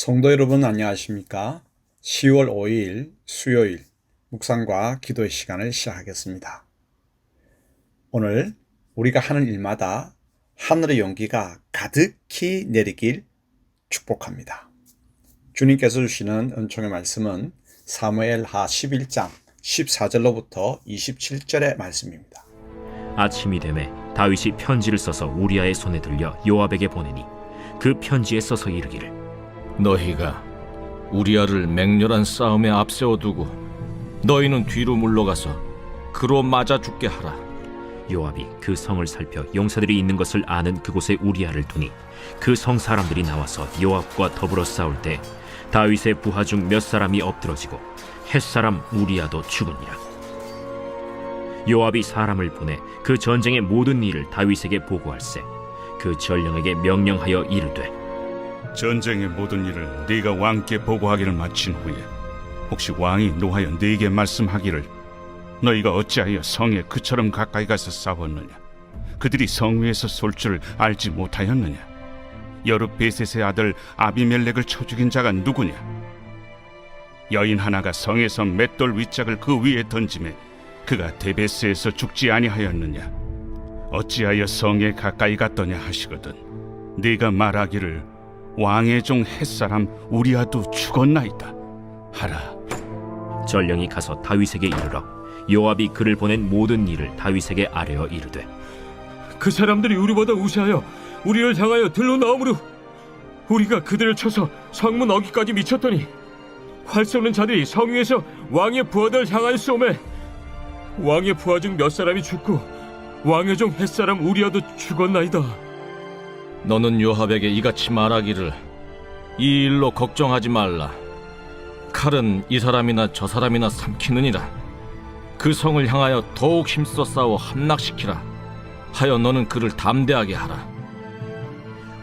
성도 여러분 안녕하십니까? 10월 5일 수요일 묵상과 기도의 시간을 시작하겠습니다. 오늘 우리가 하는 일마다 하늘의 용기가 가득히 내리길 축복합니다. 주님께서 주시는 은총의 말씀은 사무엘하 11장 14절로부터 27절의 말씀입니다. 아침이 되매 다윗이 편지를 써서 우리아의 손에 들려 요압에게 보내니 그 편지에 써서 이르기를 너희가 우리아를 맹렬한 싸움에 앞세워두고 너희는 뒤로 물러가서 그로 맞아 죽게 하라. 요압이 그 성을 살펴 용사들이 있는 것을 아는 그곳에 우리아를 두니 그 성 사람들이 나와서 요압과 더불어 싸울 때 다윗의 부하 중 몇 사람이 엎드러지고 햇사람 우리아도 죽으니라. 요압이 사람을 보내 그 전쟁의 모든 일을 다윗에게 보고할세 그 전령에게 명령하여 이르되 전쟁의 모든 일을 네가 왕께 보고하기를 마친 후에 혹시 왕이 노하여 네게 말씀하기를 너희가 어찌하여 성에 그처럼 가까이 가서 싸웠느냐? 그들이 성 위에서 쏠 줄 알지 못하였느냐? 여룻베셋의 아들 아비멜렉을 쳐 죽인 자가 누구냐? 여인 하나가 성에서 맷돌 윗짝을 그 위에 던지매 그가 데베스에서 죽지 아니하였느냐? 어찌하여 성에 가까이 갔더냐 하시거든 네가 말하기를 왕의 종 햇사람 우리아도 죽었나이다 하라. 전령이 가서 다윗에게 이르러 요압이 그를 보낸 모든 일을 다윗에게 아뢰어 이르되 그 사람들이 우리보다 우세하여 우리를 향하여 들로 나오므로 우리가 그들을 쳐서 성문 어귀까지 미쳤더니 활 쏘는 자들이 성 위에서 왕의 부하들을 향하여 쏘매 왕의 부하 중 몇 사람이 죽고 왕의 종 햇사람 우리아도 죽었나이다. 너는 요압에게 이같이 말하기를 이 일로 걱정하지 말라. 칼은 이 사람이나 저 사람이나 삼키느니라. 그 성을 향하여 더욱 힘써 싸워 함락시키라 하여 너는 그를 담대하게 하라.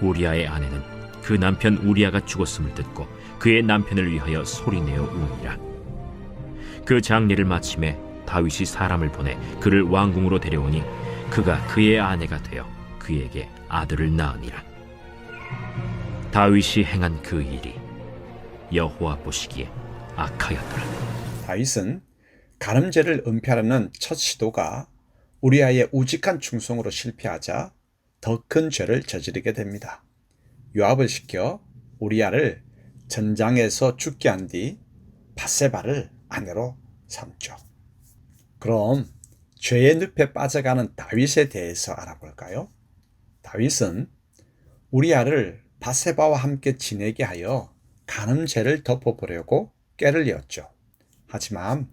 우리아의 아내는 그 남편 우리아가 죽었음을 듣고 그의 남편을 위하여 소리내어 우니라. 그 장례를 마침에 다윗이 사람을 보내 그를 왕궁으로 데려오니 그가 그의 아내가 되어 그에게 아들을 낳으니라. 다윗이 행한 그 일이 여호와 보시기에 악하였더라. 다윗은 간음죄를 은폐하려는 첫 시도가 우리아의 우직한 충성으로 실패하자 더 큰 죄를 저지르게 됩니다. 요압을 시켜 우리아를 전장에서 죽게 한 뒤 밧세바를 아내로 삼죠. 그럼 죄의 늪에 빠져가는 다윗에 대해서 알아볼까요? 다윗은 우리아를 밧세바와 함께 지내게 하여 간음죄를 덮어보려고 꾀를 내었죠. 하지만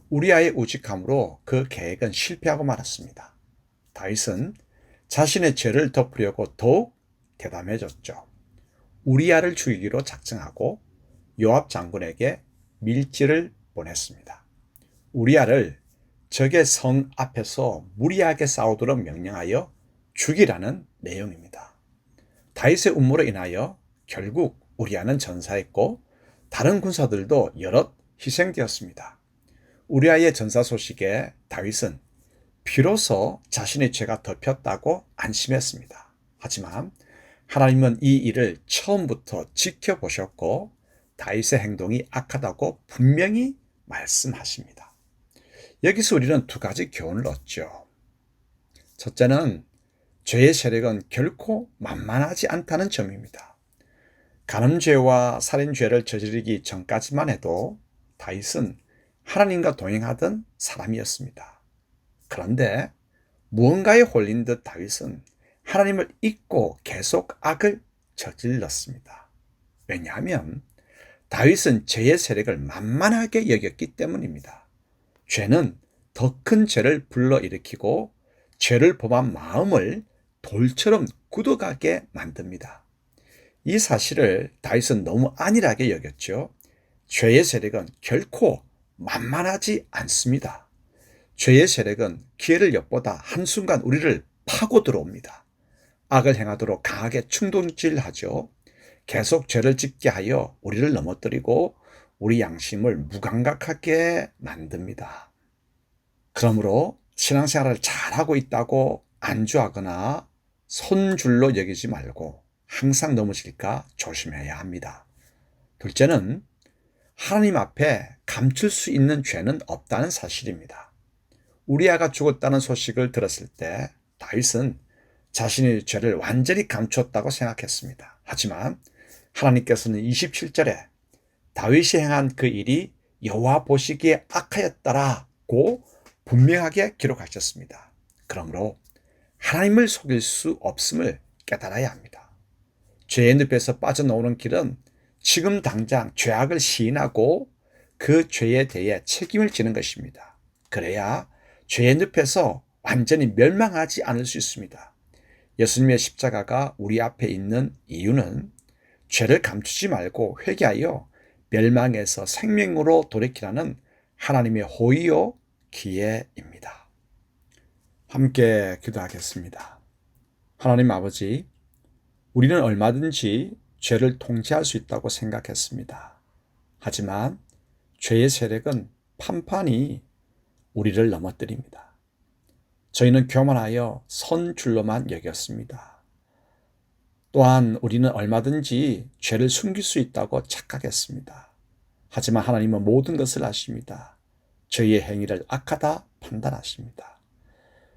우리아의 우직함으로 그 계획은 실패하고 말았습니다. 다윗은 자신의 죄를 덮으려고 더욱 대담해졌죠. 우리아를 죽이기로 작정하고 요압 장군에게 밀지를 보냈습니다. 우리아를 적의 성 앞에서 무리하게 싸우도록 명령하여 죽이라는 내용입니다. 다윗의 음모로 인하여 결국 우리아는 전사했고 다른 군사들도 여럿 희생되었습니다. 우리아의 전사 소식에 다윗은 비로소 자신의 죄가 덮였다고 안심했습니다. 하지만 하나님은 이 일을 처음부터 지켜보셨고 다윗의 행동이 악하다고 분명히 말씀하십니다. 여기서 우리는 두 가지 교훈을 얻죠. 첫째는 죄의 세력은 결코 만만하지 않다는 점입니다. 간음죄와 살인죄를 저지르기 전까지만 해도 다윗은 하나님과 동행하던 사람이었습니다. 그런데 무언가에 홀린 듯 다윗은 하나님을 잊고 계속 악을 저질렀습니다. 왜냐하면 다윗은 죄의 세력을 만만하게 여겼기 때문입니다. 죄는 더 큰 죄를 불러일으키고 죄를 범한 마음을 돌처럼 굳어가게 만듭니다. 이 사실을 다윗은 너무 안일하게 여겼죠. 죄의 세력은 결코 만만하지 않습니다. 죄의 세력은 기회를 엿보다 한순간 우리를 파고 들어옵니다. 악을 행하도록 강하게 충동질하죠. 계속 죄를 짓게 하여 우리를 넘어뜨리고 우리 양심을 무감각하게 만듭니다. 그러므로 신앙생활을 잘하고 있다고 안주하거나 손줄로 여기지 말고 항상 넘어질까 조심해야 합니다. 둘째는 하나님 앞에 감출 수 있는 죄는 없다는 사실입니다. 우리아가 죽었다는 소식을 들었을 때 다윗은 자신의 죄를 완전히 감추었다고 생각했습니다. 하지만 하나님께서는 27절에 다윗이 행한 그 일이 여호와 보시기에 악하였다라고 분명하게 기록하셨습니다. 그러므로 하나님을 속일 수 없음을 깨달아야 합니다. 죄의 늪에서 빠져나오는 길은 지금 당장 죄악을 시인하고 그 죄에 대해 책임을 지는 것입니다. 그래야 죄의 늪에서 완전히 멸망하지 않을 수 있습니다. 예수님의 십자가가 우리 앞에 있는 이유는 죄를 감추지 말고 회개하여 멸망에서 생명으로 돌이키라는 하나님의 호의요 기회입니다. 함께 기도하겠습니다. 하나님 아버지, 우리는 얼마든지 죄를 통제할 수 있다고 생각했습니다. 하지만 죄의 세력은 판판이 우리를 넘어뜨립니다. 저희는 교만하여 선 줄로만 여겼습니다. 또한 우리는 얼마든지 죄를 숨길 수 있다고 착각했습니다. 하지만 하나님은 모든 것을 아십니다. 저희의 행위를 악하다 판단하십니다.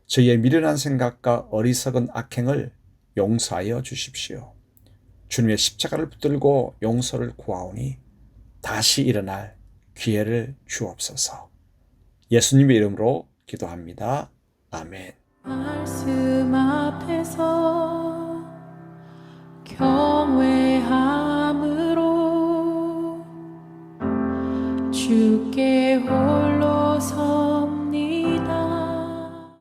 저희의 미련한 생각과 어리석은 악행을 용서하여 주십시오. 주님의 십자가를 붙들고 용서를 구하오니 다시 일어날 기회를 주옵소서. 예수님의 이름으로 기도합니다. 아멘. 말씀 앞에서 경외함으로 주께